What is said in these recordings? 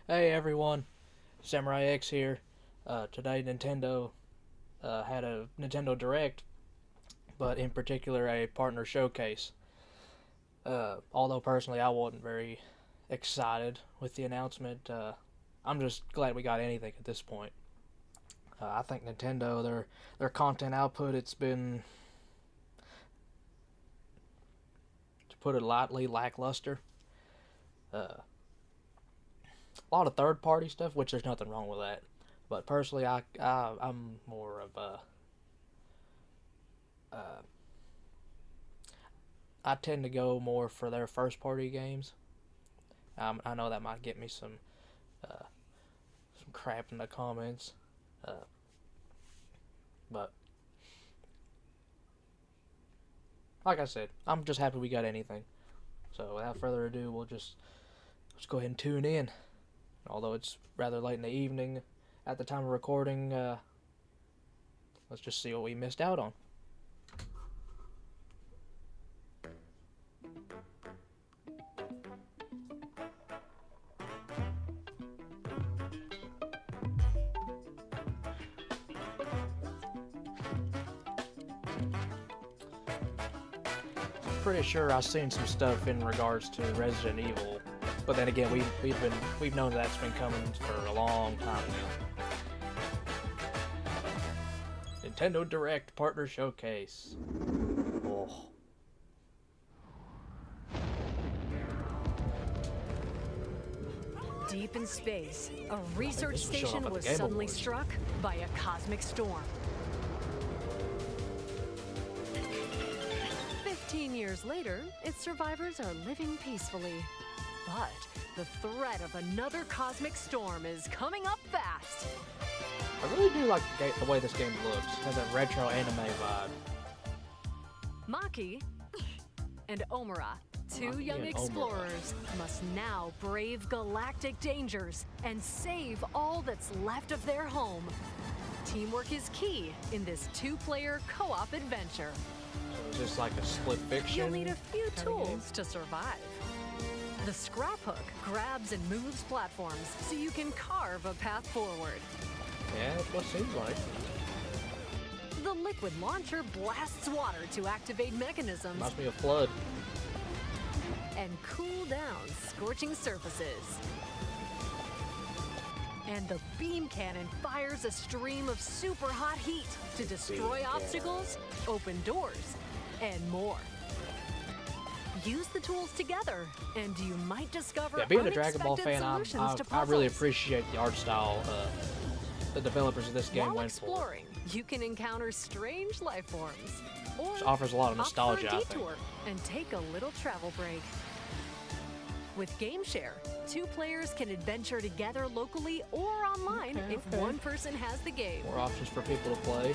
Hey everyone, SamuraiX here. Today Nintendo had a Nintendo Direct, but in particular a partner showcase. Although personally I wasn't very excited with the announcement, I'm just glad we got anything at this point. I think Nintendo, their content output, it's been, to put it lightly, lackluster. A lot of third party stuff, which there's nothing wrong with that. But personally, I'm more of a uh, I tend to go more for their first party games. I know that might get me uh, some crap in the comments, uh, but like I said, I'm just happy we got anything. So without further ado, let's go ahead and tune in. Although it's rather late in the evening at the time of recording, let's just see what we missed out on. Pretty sure I've seen some stuff in regards to Resident Evil, but then again, we've known that's been coming for a long time now. Nintendo Direct Partner Showcase. Oh. Deep in space, a research station was suddenly struck by a cosmic storm. 15 years later, its survivors are living peacefully. But the threat of another cosmic storm is coming up fast. I really do like the way this game looks. It has a retro anime vibe. Maki and Omura, two young explorers, must now brave galactic dangers and save all that's left of their home. Teamwork is key in this two-player co-op adventure. So it's just like a split fiction. You'll need a few tools to survive. The scrap hook grabs and moves platforms so you can carve a path forward. Yeah, that's what it seems like. The liquid launcher blasts water to activate mechanisms Reminds me of Flood. and cool down scorching surfaces. And the beam cannon fires a stream of super hot heat to destroy obstacles, open doors, and more. Use the tools together, and you might discover Being a Dragon Ball fan, I really puzzles. appreciate the art style the developers of this game While went for. exploring, you can encounter strange life forms, or Which offers a lot of nostalgia, I opt for a think. detour and take a little travel break. With GameShare, two players can adventure together locally or online if one person has the game. More options for people to play.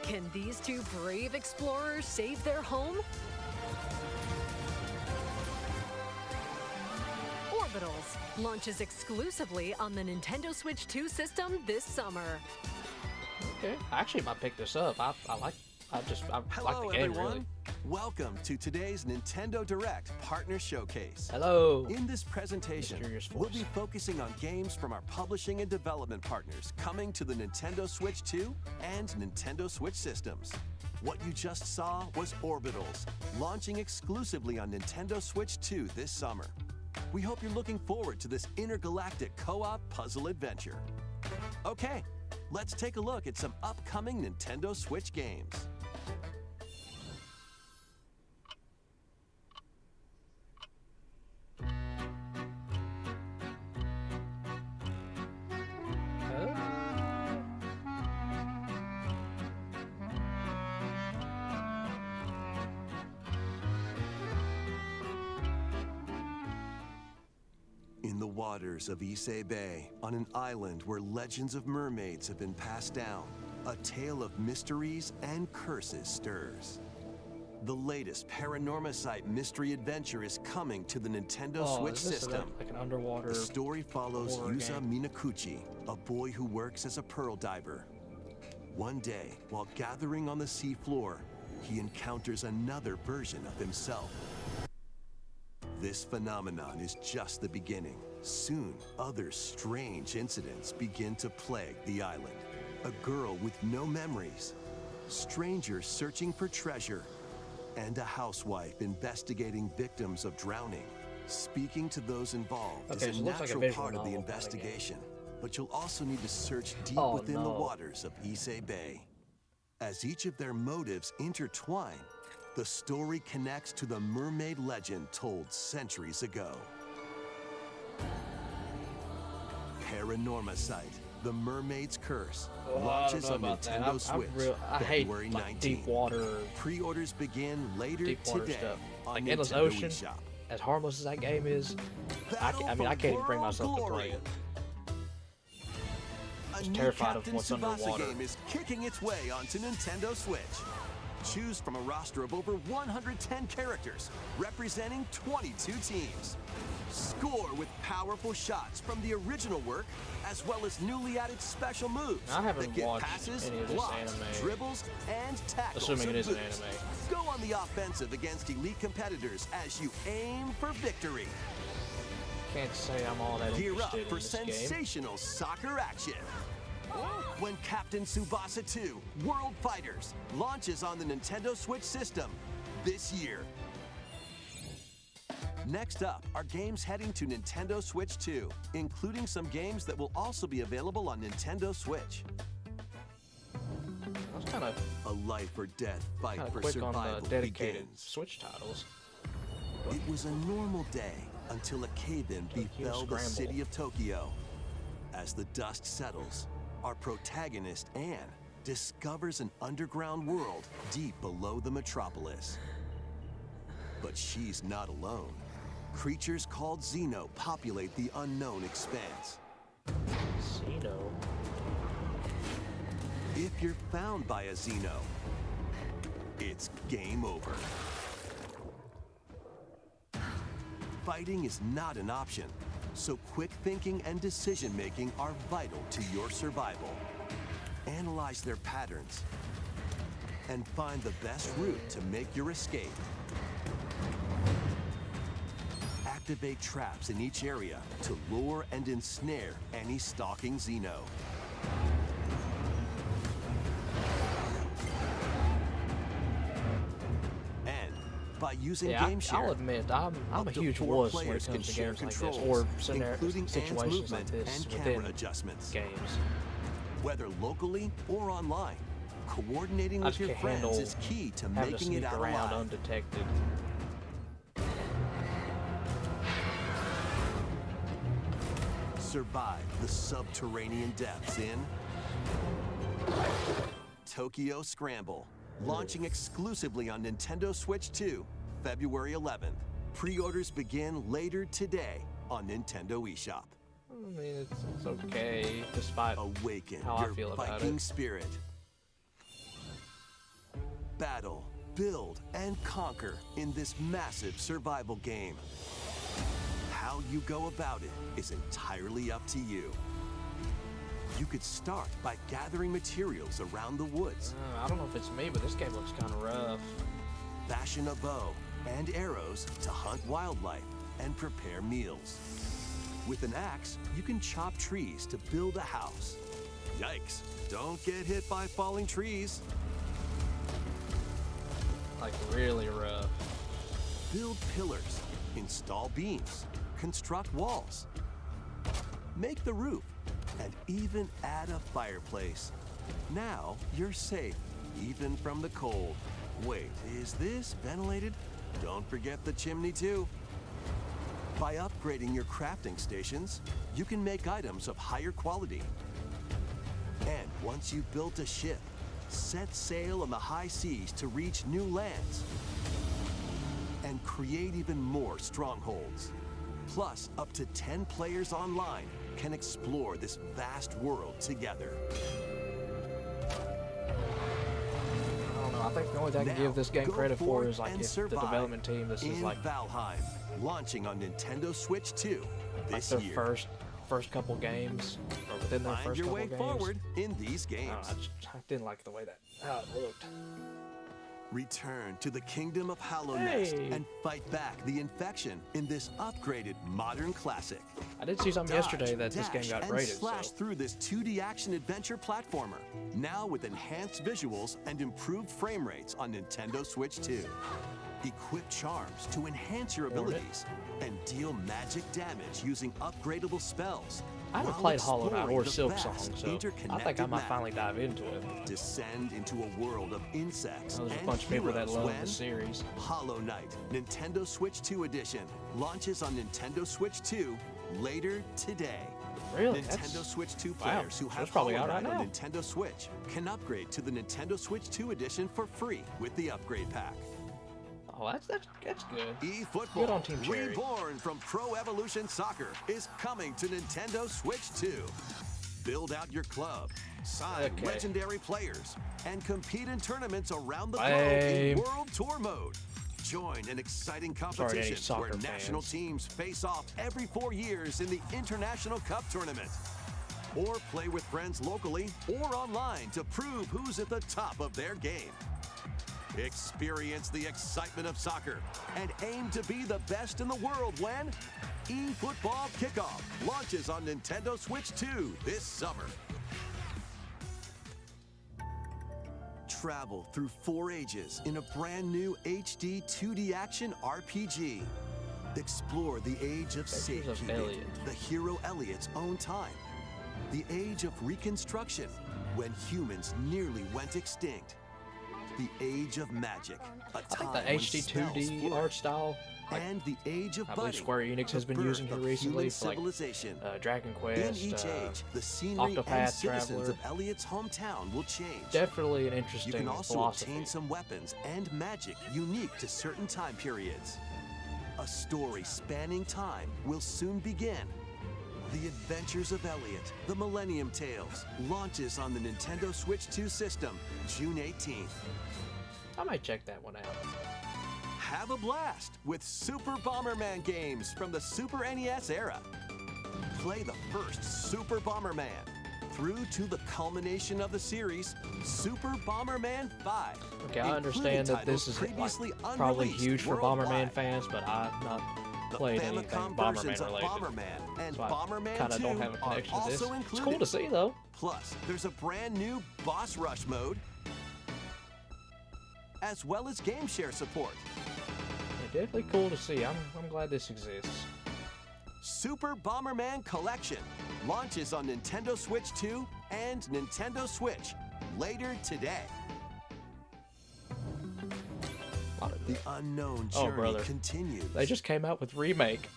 Can these two brave explorers save their home? Orbitals launches exclusively on the Nintendo Switch 2 system this summer. Okay, I actually might pick this up. I like Hello, the game, everyone. really. Welcome to today's Nintendo Direct Partner Showcase. Hello. In this presentation, Mysterious we'll Force. be focusing on games from our publishing and development partners coming to the Nintendo Switch 2 and Nintendo Switch systems. What you just saw was Orbitals, launching exclusively on Nintendo Switch 2 this summer. We hope you're looking forward to this intergalactic co-op puzzle adventure. Okay, let's take a look at some upcoming Nintendo Switch games. In the waters of Issei Bay, on an island where legends of mermaids have been passed down, a tale of mysteries and curses stirs. The latest Paranormacite mystery adventure is coming to the Nintendo Switch is this system. like an underwater The story follows horror Yusa game? Minakuchi, a boy who works as a pearl diver. One day, while gathering on the seafloor, he encounters another version of himself. This phenomenon is just the beginning. Soon, other strange incidents begin to plague the island. A girl with no memories, strangers searching for treasure, and a housewife investigating victims of drowning. Speaking to those involved Okay, is so a it looks like a natural visual part of the novel kind of game. investigation, but you'll also need to search deep Oh, within the no. waters of Issei Bay. As each of their motives intertwine, the story connects to the mermaid legend told centuries ago. Paranormacite, The Mermaid's Curse, Oh, launches I don't on know about that. Nintendo Switch I hate February like 19th. deep water, Pre-orders begin later deep water today stuff. on Like Endless Nintendo Ocean. eShop. As harmless as that game is, Battle I for can't even bring world myself to play glory. it. A Just new terrified of Captain what's Tsubasa underwater. game is kicking its way onto Nintendo Switch. Choose from a roster of over 110 characters representing 22 teams. Score with powerful shots from the original work, as well as newly added special moves I haven't that get watched passes, any of this blocks, anime. dribbles, and tackles. Assuming it of is an boost. anime. Go on the offensive against elite competitors as you aim for victory. Can't say I'm all that Gear up interested for in this game. sensational soccer action. When Captain Tsubasa 2 World Fighters launches on the Nintendo Switch system this year. Next up are games heading to Nintendo Switch 2, including some games that will also be available on Nintendo Switch. I was kind of A life or death fight for quick on survival the dedicated begins. Switch titles. It was a normal day until a cave-in befell the Scramble. city of Tokyo. As the dust settles, our protagonist, Anne, discovers an underground world deep below the metropolis. But she's not alone. Creatures called Xeno populate the unknown expanse. Xeno. If you're found by a Xeno, it's game over. Fighting is not an option, so quick thinking and decision-making are vital to your survival. Analyze their patterns and find the best route to make your escape. Activate traps in each area to lure and ensnare any stalking Xeno. And by using Yeah, Game Share, I'll admit, I'm a up to huge 4 wuss when it players can comes to share games like this, controls, or including Anne's situations movement like this and within camera adjustments. games. Whether locally or online, coordinating I with just your can't friends handle is key to having to making sneak it out around alive. undetected. Survive the subterranean depths in Tokyo Scramble, launching exclusively on Nintendo Switch 2, February 11th. Pre-orders begin later today on Nintendo eShop. I mean, it's okay, despite Awaken how I your feel about Viking it. spirit. Battle, build, and conquer in this massive survival game. How you go about it is entirely up to you. You could start by gathering materials around the woods, I don't know if it's me, but this game looks kind of rough. fashion a bow and arrows to hunt wildlife and prepare meals. With an axe, you can chop trees to build a house. Yikes, don't get hit by falling trees. Like, really rough. Build pillars, install beams, construct walls, make the roof, and even add a fireplace. Now you're safe, even from the cold. Wait, is this ventilated? Don't forget the chimney too. By upgrading your crafting stations, you can make items of higher quality. And once you've built a ship, set sail on the high seas to reach new lands and create even more strongholds. Plus, up to 10 players online can explore this vast world together. I don't know, I think the only thing I can Now, give this game go credit for forth is like and if the survive development team, this is in like Valheim, launching on Nintendo Switch 2 this their year. first couple games, or within their Find first your couple way games. forward in these I, don't know, games. I didn't like the way that how it looked. Return to the kingdom of Hollow Nest Hey. and fight back the infection in this upgraded modern classic. I did see something yesterday that this game dash, got and rated. slash So. through this 2D action adventure platformer, now with enhanced visuals and improved frame rates on Nintendo Switch 2. Equip charms to enhance your abilities and deal magic damage using upgradable spells. I haven't while played Hollow Knight exploring or the Silk vast, Song, so I think I interconnected might map. finally dive into it. Descend into a world of insects There's a and bunch of people that heroes love when the series. Hollow Knight Nintendo Switch 2 Edition launches on Nintendo Switch 2 later today. Really? Nintendo Switch 2 wow. players who So have it's probably Hollow out Knight right on now. Nintendo Switch can upgrade to the Nintendo Switch 2 Edition for free with the upgrade pack. Oh, that's good. eFootball, Good on Team Cherry. reborn from Pro Evolution Soccer, is coming to Nintendo Switch 2. Build out your club, sign Okay. legendary players, and compete in tournaments around the globe Lame. in World Tour mode. Join an exciting Sorry, any competition soccer where national fans. teams face off every 4 years in the International Cup Tournament. Or play with friends locally or online to prove who's at the top of their game. Experience the excitement of soccer and aim to be the best in the world when eFootball Kickoff launches on Nintendo Switch 2 this summer. Travel through 4 ages in a brand new HD 2D action RPG. Explore the age of Pictures of safekeeping, Elliot. the hero Elliot's own time. The age of reconstruction, when humans nearly went extinct. The age of magic, a I time think the when HD spells 2D flourish. art style, like, And the age of I believe budding, Square Enix has the been using birth here of recently human for like civilization. Dragon In Quest, each age, the scenery and Octopath citizens Traveler. of Elliot's hometown will change. definitely an You interesting can also philosophy. obtain some weapons and magic unique to certain time periods. A story spanning time will soon begin. The Adventures of Elliot, The Millennium Tales, launches on the Nintendo Switch 2 system June 18th. I might check that one out. Have a blast with Super Bomberman games from the Super NES era. Play the first Super Bomberman through to the culmination of the series, Super Bomberman 5. Okay, I understand that this is like, probably huge for Bomberman fans, but I've not The played anything Famicom Bomberman versions of related. Bomberman and So I Bomberman kind of 2 don't have a are connection to this. also It's included. cool to see though. Plus, there's a brand new Boss Rush mode, as well as game share support. Yeah, definitely cool to see. I'm glad this exists. Super Bomberman Collection launches on Nintendo Switch 2 and Nintendo Switch later today. The unknown Oh, journey brother. continues. They just came out with Remake.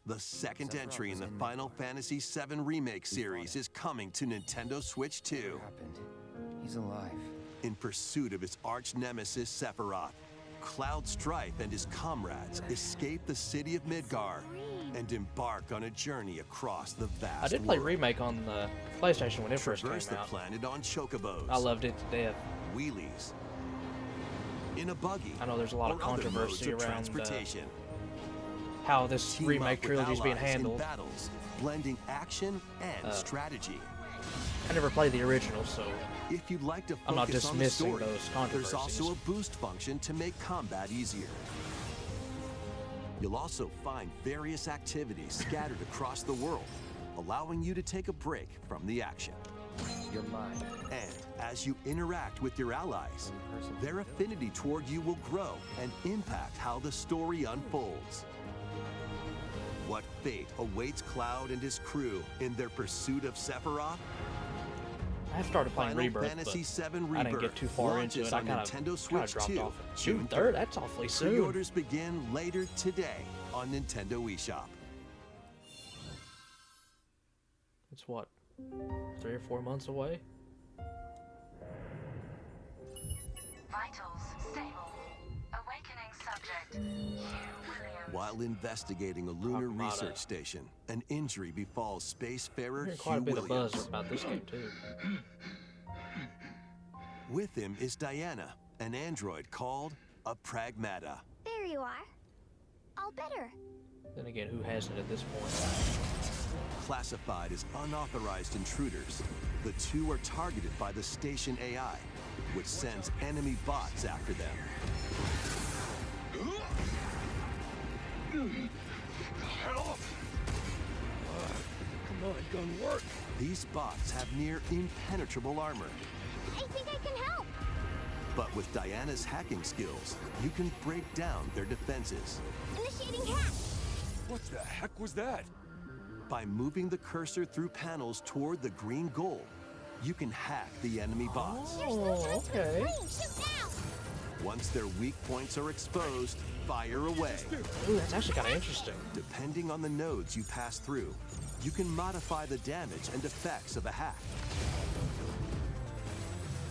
The second entry in the Final Fantasy VII Remake series is coming to Nintendo Switch 2. Happened. He's alive. In pursuit of his arch nemesis Sephiroth, Cloud Strife and his comrades escape the city of Midgar and embark on a journey across the vast I did play world. Remake on the PlayStation when it first Traverse came the out. planet on chocobos, I loved it to death. wheelies, in a buggy, I know there's a lot of or other modes controversy of around transportation. how this Team remake up with trilogy is being allies in handled. battles, blending action and strategy. I never played the original, so If you'd like to I'm not focus on the dismissing story, those there's also a controversies. boost function to make combat easier. You'll also find various activities scattered across the world, allowing you to take a break from the action. You're mine. And as you interact with your allies, their affinity toward you will grow and impact how the story unfolds. What fate awaits Cloud and his crew in their pursuit of Sephiroth? I have started playing Final Rebirth, Fantasy but VII I Rebirth didn't get too far into launches it. I on kind Nintendo of Switch dropped 2 off. June June 3rd. 3rd? That's awfully soon. Pre-orders begin later today on Nintendo eShop. It's what, 3 or 4 months away? Vitals stable. Awakening subject. Hugh Williams. While investigating a lunar Armada. research station, an injury befalls spacefarer I'm hearing Hugh quite a bit of Williams. buzz about this game too. With him is Diana, an android called a Pragmata. There you are. All better. Then again, who hasn't at this point? Classified as unauthorized intruders, the two are targeted by the station AI which sends enemy bots after them. Help! Come on, gun work. These bots have near impenetrable armor. I think I can help. But with Diana's hacking skills, you can break down their defenses. Initiating hack. What the heck was that? By moving the cursor through panels toward the green goal, you can hack the enemy bots. Oh, okay. Shoot now. Once their weak points are exposed, fire away. Ooh, that's actually kind of interesting. Depending on the nodes you pass through, you can modify the damage and effects of a hack.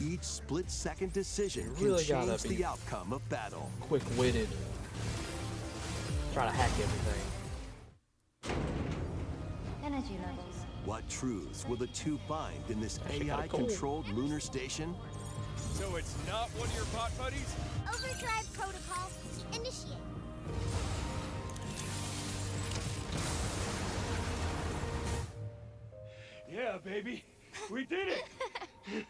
Each split-second decision You really can gotta change be the outcome of battle. Quick-witted. Try to hack everything. Energy levels. What truths will the two find in this Actually kinda AI-controlled lunar station? So it's not one of your bot buddies? Overdrive protocol. Initiate. Yeah, baby. We did it!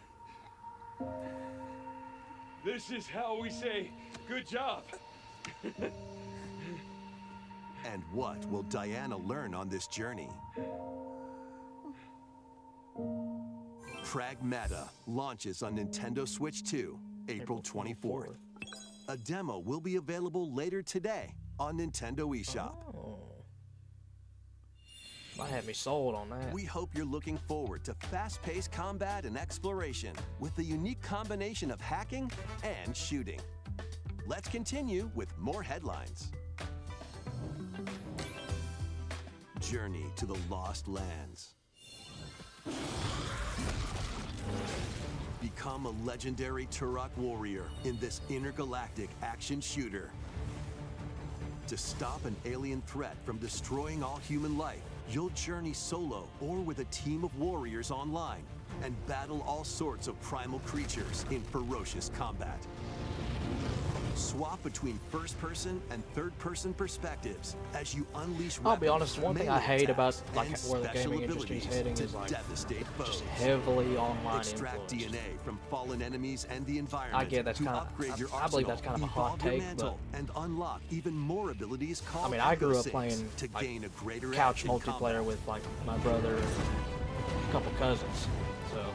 This is how we say, good job. And what will Diana learn on this journey? Pragmata launches on Nintendo Switch 2, April 24th. A demo will be available later today on Nintendo eShop. Oh. Might have me sold on that. We hope you're looking forward to fast-paced combat and exploration with the unique combination of hacking and shooting. Let's continue with more headlines. Journey to the Lost Lands. Become a legendary Turok warrior in this intergalactic action shooter. To stop an alien threat from destroying all human life, you'll journey solo or with a team of warriors online and battle all sorts of primal creatures in ferocious combat. Swap between first-person and third-person perspectives as you unleash I'll be weapons, honest, one thing I melee hate about attacks, like and where the special gaming industry is abilities heading to is like devastate just foes. heavily online Extract influence. DNA from fallen enemies and the environment I get that's to kinda- upgrade your I believe that's arsenal, kind of a hot evolve your take, mantle, and unlock even more abilities called I mean, I grew up Echo playing Six to like, gain a greater couch edge in multiplayer combat. with like my brother and a couple cousins. So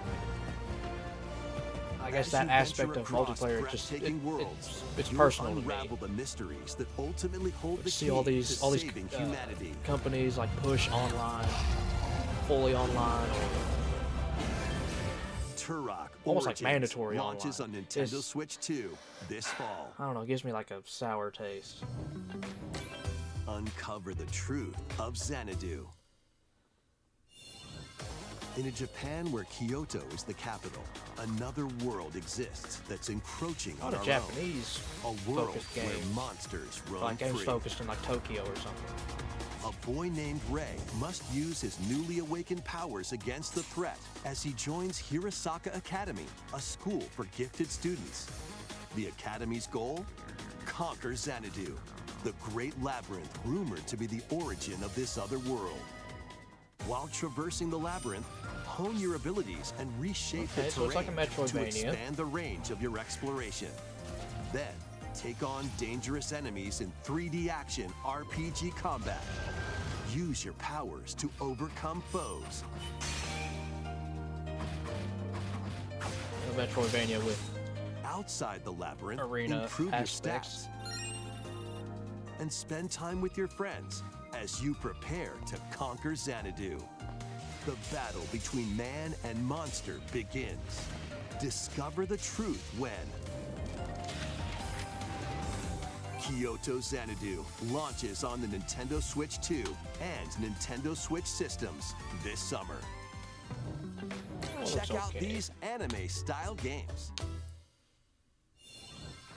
I guess As that you aspect venture of across multiplayer just breathtaking worlds, it's you'll personal to me. unravel the mysteries that ultimately hold the See key all these to saving humanity. companies like push online, fully online. Turok Almost like Origins mandatory launches online. on Nintendo It's- Switch 2 this fall. I don't know, it gives me like a sour taste. Uncover the truth of Xanadu. In a Japan where Kyoto is the capital, another world exists that's encroaching on Not a our Japanese own. A world focused where game. monsters roam Like games free. focused in like Tokyo or something. A boy named Ray must use his newly awakened powers against the threat as he joins Hirosaka Academy, a school for gifted students. The Academy's goal? Conquer Xanadu, the great labyrinth rumored to be the origin of this other world. While traversing the labyrinth, hone your abilities and reshape Okay, the so it's like a terrain to Metroidvania. expand the range of your exploration. Then, take on dangerous enemies in 3D action RPG combat. Use your powers to overcome foes. A Metroidvania with Outside the labyrinth, arena improve aspects. your stats. And spend time with your friends as you prepare to conquer Xanadu. The battle between man and monster begins. Discover the truth when Kyoto Xanadu launches on the Nintendo Switch 2 and Nintendo Switch systems this summer. Check out these anime-style games.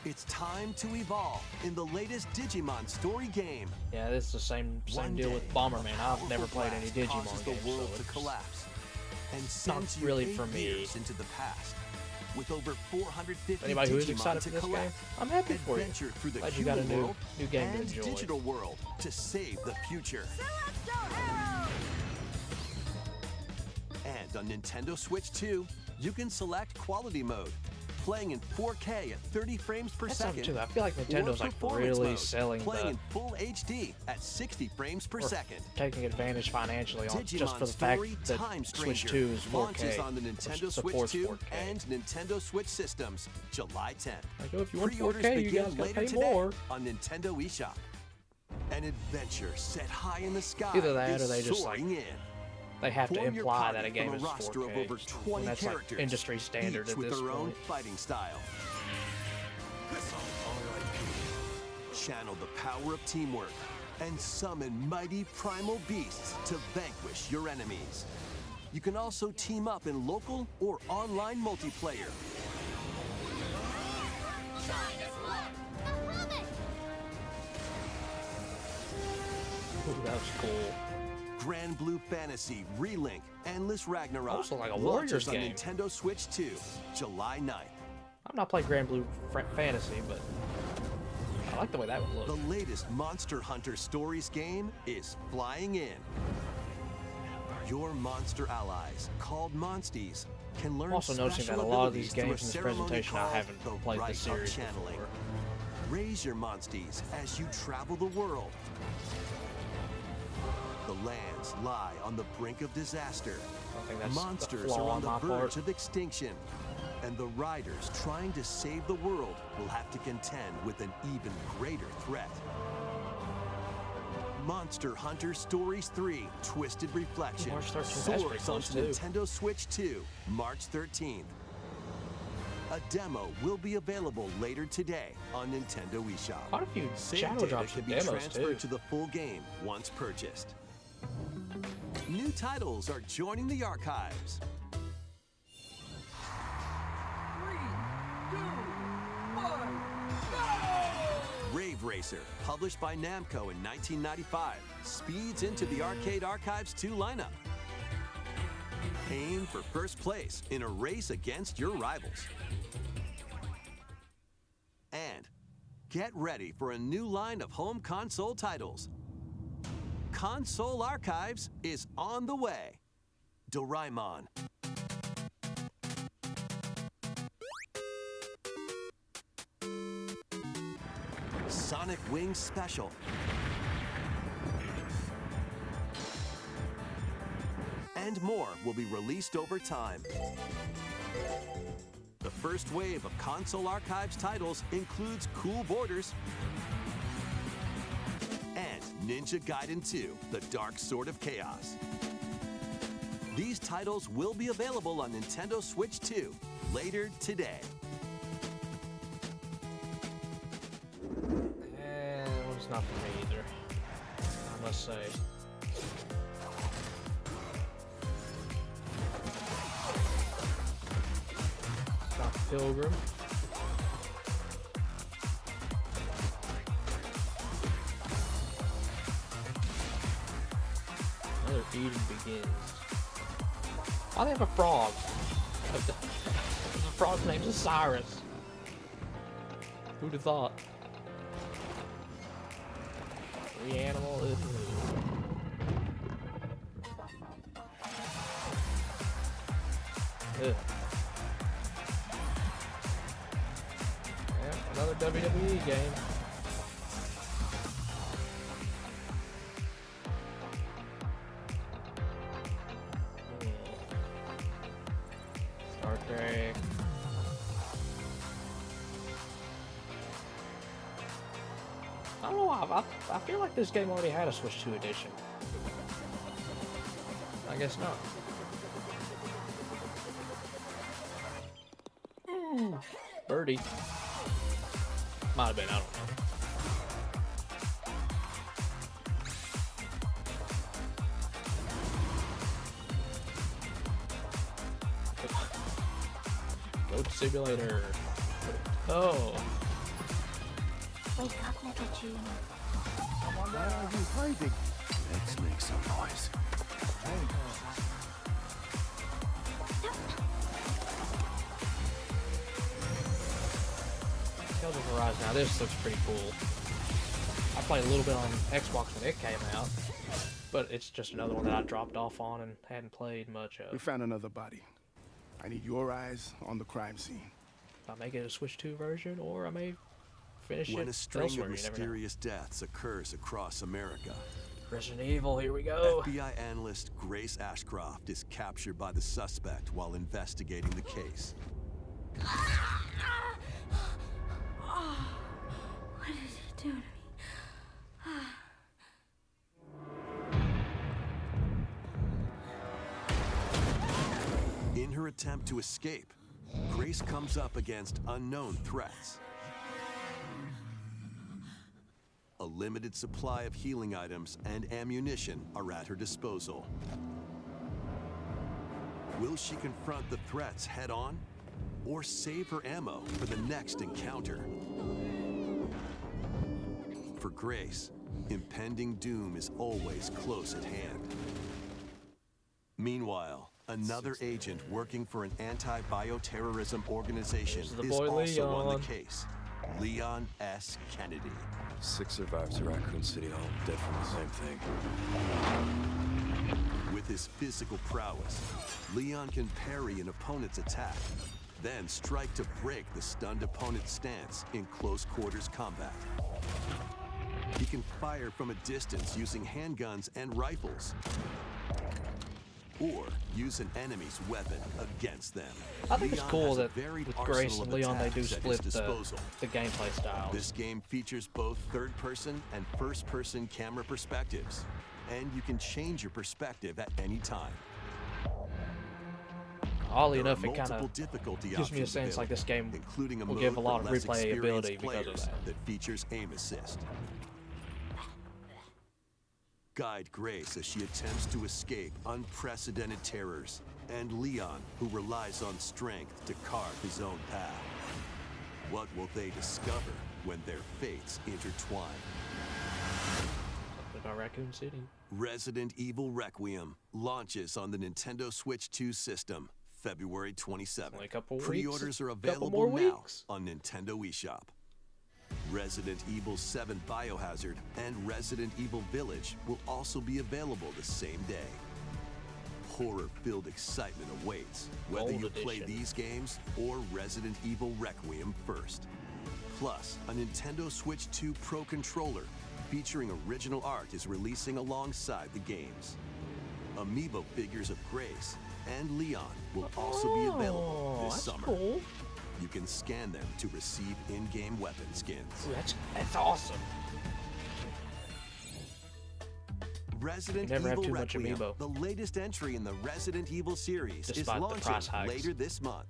It's time to evolve in the latest Digimon story game. Yeah, this is the same One deal day, with Bomberman. a I've never powerful played any blast Digimon causes games, the world so to it's collapse and sends you really 8 for me. years into the past. With over 450 Anybody who is Digimon excited to for this game, collect, I'm happy for you. adventure through the Glad you got a human world new game to and enjoy. digital world to save the future. And on Nintendo Switch 2, you can select quality mode, playing in 4K at 30 frames per That's something second. too. I feel like or Nintendo's like performance really mode, selling playing the in full HD at 60 frames per or second. taking advantage financially on just Digimon for the fact Story that Time Switch Stranger 2 is 4K. launches on the Nintendo Switch supports 2 4K. and Nintendo Switch systems July 10th. Like, oh, if you want Pre-orders 4K, you begin guys gotta later pay today more. on Nintendo eShop. An adventure set high in the sky Either that is or they just, like, soaring in. They have to Form your imply party that a game from is a roster 4K. of over 20 when that's characters, like industry standard each at with this their own point. fighting style. Channel the power of teamwork and summon mighty primal beasts to vanquish your enemies. You can also team up in local or online multiplayer. Ooh, that was cool. Grand Blue Fantasy Relink Endless Ragnarok Also like a launches Warriors on game. Nintendo Switch 2, July 9th. I've not played Grand Blue Fantasy, but I like the way that would The look. latest Monster Hunter Stories game is flying in. Your monster allies, called Monsties, can learn I'm also noticing that a special lot of these abilities through a games in this ceremony presentation I called haven't the played Rite the of series Channeling. before. Raise your Monsties as you travel the world. The lands lie on the brink of disaster. I think that's the Monsters flaw are on on the my verge part. of extinction. And the riders trying to save the world will have to contend with an even greater threat. Monster Hunter Stories 3 Twisted Reflection March 13th, that's pretty soars close, onto too. Nintendo Switch 2, March 13th. A demo will be available later today on Nintendo eShop. Quite a few Save shadow data drops can and be demos transferred too. to the full game once purchased. New titles are joining the archives. 3, 2, 1, go! Rave Racer, published by Namco in 1995, speeds into the Arcade Archives 2 lineup. Aim for first place in a race against your rivals. And get ready for a new line of home console titles. Console Archives is on the way. Doraemon. Sonic Wings Special. And more will be released over time. The first wave of Console Archives titles includes Cool Borders and Ninja Gaiden 2, The Dark Sword of Chaos. These titles will be available on Nintendo Switch 2 later today. One's not for me either, I must say. Scott Pilgrim. Another Eden Begins. Why do they have a frog? The frog's name is Cyrus. Who'd have thought? Reanimal is. Ugh. Yeah, another WWE game. Star Trek. I don't know why. I feel like this game already had a Switch 2 edition. I guess not. Birdie. Might have been, I don't know. Goat Simulator. Oh. Wake up, little June. Why are you hiding? Let's make some noise. Tales of Horizon. Now this looks pretty cool. I played a little bit on Xbox when it came out, but it's just another one that I dropped off on and hadn't played much We of. found another body. I need your eyes on the crime scene. I may get a Switch 2 version, or I may finish When it a string elsewhere. of You never know. mysterious deaths occurs across America, Resident Evil, here we go. FBI analyst Grace Ashcroft is captured by the suspect while investigating the case. What did he do to me? In her attempt to escape, Grace comes up against unknown threats. A limited supply of healing items and ammunition are at her disposal. Will she confront the threats head-on, or save her ammo for the next encounter? For Grace, impending doom is always close at hand. Meanwhile, another agent working for an anti-bioterrorism organization There's the is boy also on Leon. the case. Leon S. Kennedy. 6 survivors at Raccoon City Hall, dead from the same thing. With his physical prowess, Leon can parry an opponent's attack, then strike to break the stunned opponent's stance in close quarters combat. He can fire from a distance using handguns and rifles, or use an enemy's weapon against them. I think it's Leon cool has a that varied with arsenal Grace and of Leon, they do attacks at his split disposal. the gameplay styles. This game features both third-person and first-person camera perspectives, and you can change your perspective at any time. Oddly There are enough, it kind multiple of difficulty gives me a options sense like this game available, including a will mode give a for lot of less replayability experienced because of players that. features aim assist. Guide Grace as she attempts to escape unprecedented terrors, and Leon, who relies on strength to carve his own path. What will they discover when their fates intertwine? Something about Raccoon City. Resident Evil Requiem launches on the Nintendo Switch 2 system February 27th. Only a couple weeks. Pre-orders are Couple available more now weeks. on Nintendo eShop. Resident Evil 7 Biohazard and Resident Evil Village will also be available the same day. Horror-filled excitement awaits, whether Gold you play edition. these games or Resident Evil Requiem first. Plus, a Nintendo Switch 2 Pro controller featuring original art is releasing alongside the games. Amiibo figures of Grace and Leon will also be available this that's summer. cool. You can scan them to receive in-game weapon skins. Ooh, that's awesome. Resident You never have Evil too much Requiem, amiibo. the latest entry in the Resident Evil series, Despite is the launching price hikes. later this month.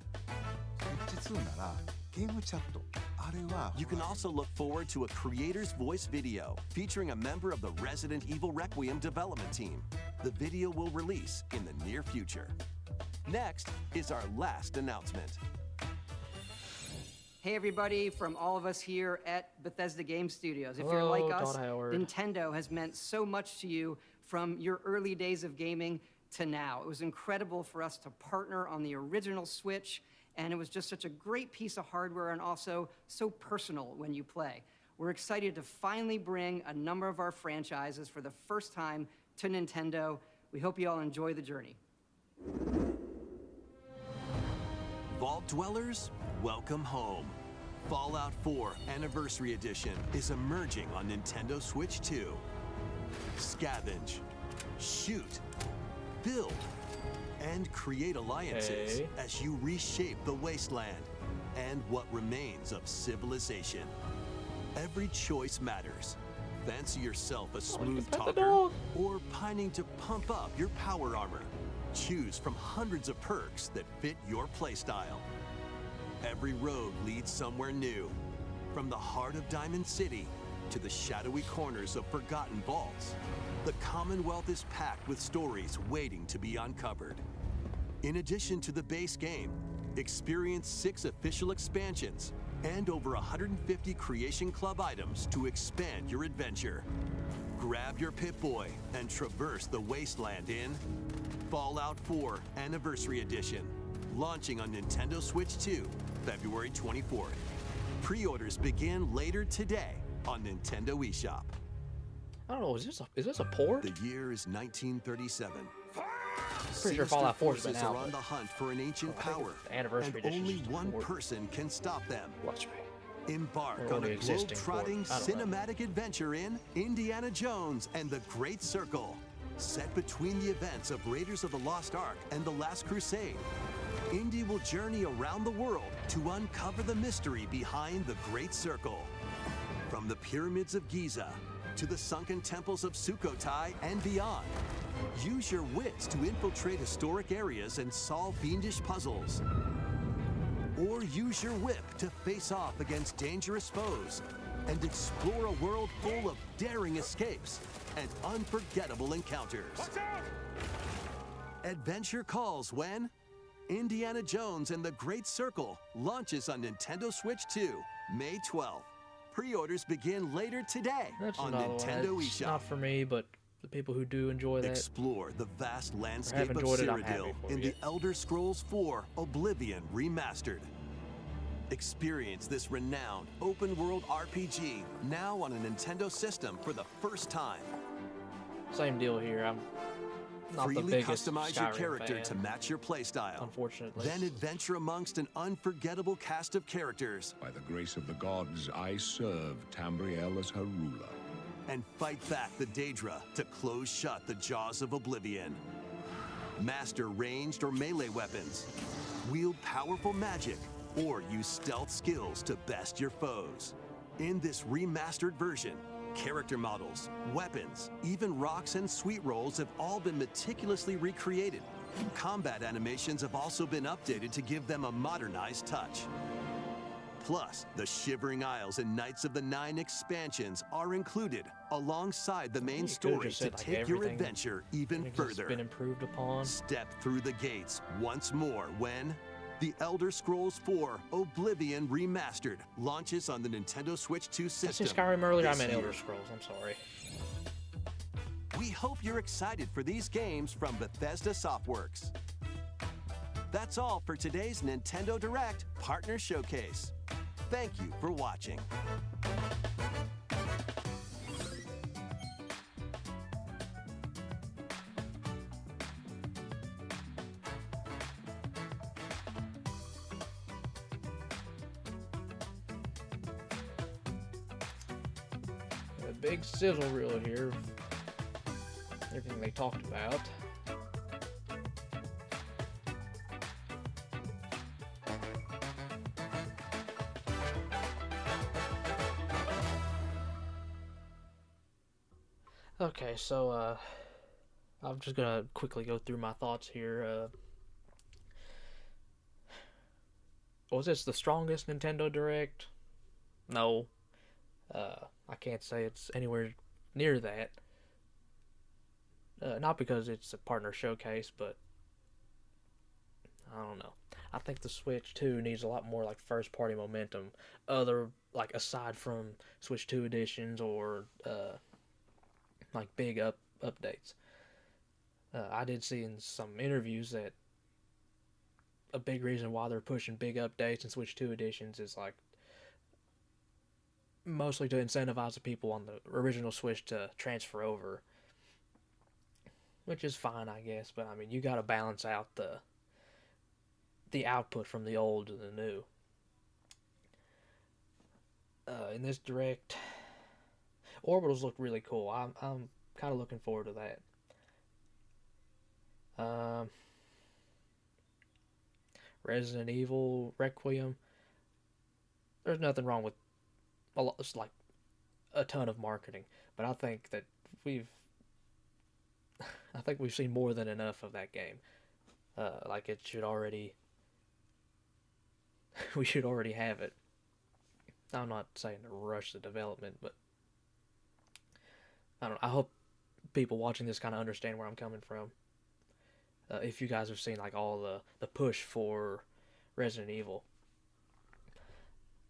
2ならゲームチャットあれは You can also look forward to a creator's voice video featuring a member of the Resident Evil Requiem development team. The video will release in the near future. Next is our last announcement. Hey everybody, from all of us here at Bethesda Game Studios. If you're Hello, like us, Todd Howard. Nintendo has meant so much to you from your early days of gaming to now. It was incredible for us to partner on the original Switch, and it was just such a great piece of hardware and also so personal when you play. We're excited to finally bring a number of our franchises for the first time to Nintendo. We hope you all enjoy the journey. Vault Dwellers, welcome home. Fallout 4 Anniversary Edition is emerging on Nintendo Switch 2. Scavenge, shoot, build, and create alliances Hey. as you reshape the wasteland and what remains of civilization. Every choice matters. Fancy yourself a smooth pet the talker dog. or pining to pump up your power armor. Choose from hundreds of perks that fit your playstyle. Every road leads somewhere new. From the heart of Diamond City to the shadowy corners of forgotten vaults, the Commonwealth is packed with stories waiting to be uncovered. In addition to the base game, experience 6 official expansions and over 150 Creation Club items to expand your adventure. Grab your Pip-Boy and traverse the wasteland in Fallout 4 Anniversary Edition, launching on Nintendo Switch 2, February 24th. Pre-orders begin later today on Nintendo eShop. I don't know. Is this a port? The year is 1937. Pretty sure Sinister Fallout 4 has been forces out, are on but the hunt for an ancient I think power, the anniversary and edition only is one 4. person can stop them. Watch me. Embark Or on the a existing globe-trotting port. I don't know. cinematic adventure in Indiana Jones and the Great Circle. Set between the events of Raiders of the Lost Ark and The Last Crusade, Indy will journey around the world to uncover the mystery behind the Great Circle. From the pyramids of Giza to the sunken temples of Sukhothai and beyond, use your wits to infiltrate historic areas and solve fiendish puzzles. Or use your whip to face off against dangerous foes and explore a world full of daring escapes and unforgettable encounters. Adventure calls when Indiana Jones and the Great Circle launches on Nintendo Switch 2, May 12th. Pre-orders begin later today That's on another Nintendo one. It's eShop. not for me, but the people who do enjoy that. Explore the vast landscape have of enjoyed it, I'm happy Cyrodiil for in you. the Elder Scrolls 4 Oblivion Remastered. Experience this renowned open-world RPG now on a Nintendo system for the first time. Same deal here. I'm not the Freely biggest customize your Skyrim character fan, to match your playstyle. unfortunately. Then adventure amongst an unforgettable cast of characters By the grace of the gods, I serve Tamriel as her ruler. and fight back the Daedra to close shut the jaws of Oblivion. Master ranged or melee weapons, wield powerful magic, or use stealth skills to best your foes. In this remastered version, character models, weapons, even rocks and sweet rolls have all been meticulously recreated. Combat animations have also been updated to give them a modernized touch. Plus, the Shivering Isles and Knights of the Nine expansions are included alongside the main You could've story just to said, like, take your everything adventure even It's further. been improved upon. Step through the gates once more when The Elder Scrolls 4 Oblivion Remastered launches on the Nintendo Switch 2 I system. said Skyrim earlier, I this meant year. Elder Scrolls. I'm sorry. We hope you're excited for these games from Bethesda Softworks. That's all for today's Nintendo Direct Partner Showcase. Thank you for watching. A big sizzle reel here. Everything they talked about. Okay, so I'm just gonna quickly go through my thoughts here. Was this the strongest Nintendo Direct? No. I can't say it's anywhere near that. Not because it's a partner showcase, but I don't know. I think the Switch 2 needs a lot more like first party momentum. Like aside from Switch 2 editions or like big updates. I did see in some interviews that a big reason why they're pushing big updates and Switch 2 editions is like mostly to incentivize the people on the original Switch to transfer over, which is fine, I guess. But I mean, you got to balance out the output from the old to the new. In this direct, Orbitals look really cool. I'm kind of looking forward to that. Resident Evil Requiem. There's nothing wrong with it's like a ton of marketing, but I think that we've seen more than enough of that game. Like it should already we should already have it. I'm not saying to rush the development, but I don't know. I hope people watching this kind of understand where I'm coming from. If you guys have seen like all the push for Resident Evil.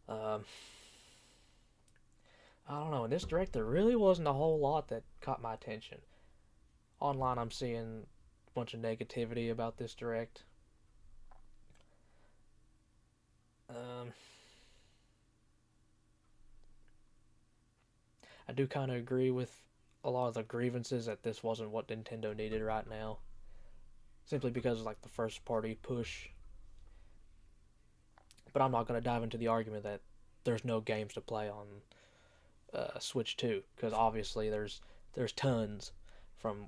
I don't know. In this direct, there really wasn't a whole lot that caught my attention. Online, I'm seeing a bunch of negativity about this direct. I do kind of agree with a lot of the grievances that this wasn't what Nintendo needed right now. simply because of like the first party push. But I'm not going to dive into the argument that there's no games to play on Switch 2, because obviously there's tons from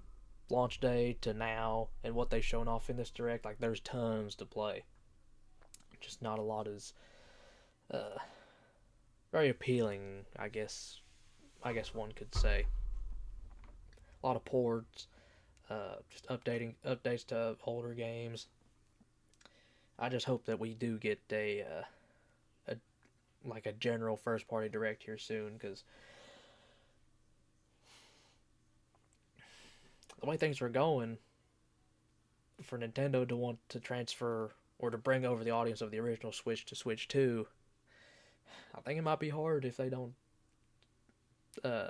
launch day to now, and what they've shown off in this direct. Like, there's tons to play. Just not a lot is very appealing, I guess one could say. A lot of ports, just updates to older games. I just hope that we do get a general first party direct here soon, because the way things are going, for Nintendo to want to transfer or to bring over the audience of the original Switch to Switch 2, I think it might be hard if they don't, I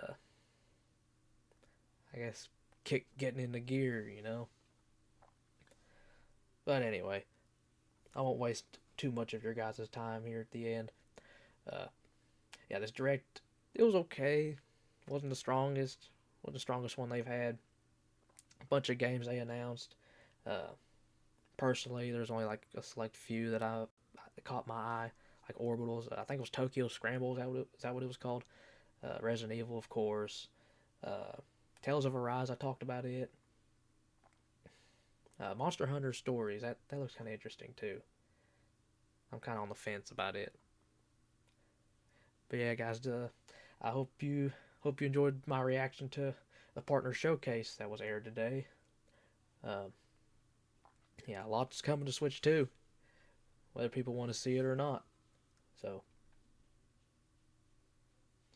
guess, getting into gear, you know? But anyway, I won't waste too much of your guys' time here at the end. Yeah, this direct, it was okay. Wasn't the strongest one they've had. A bunch of games they announced. Personally, there's only like a select few that caught my eye, like Orbitals. I think it was Tokyo Scramble. Is that what it was called? Resident Evil, of course. Tales of Arise. I talked about it. Monster Hunter Stories. That looks kind of interesting too. I'm kind of on the fence about it. But yeah, guys, I hope you enjoyed my reaction to the partner showcase that was aired today. Yeah, a lot's coming to Switch 2, whether people want to see it or not. So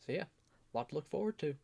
yeah, a lot to look forward to.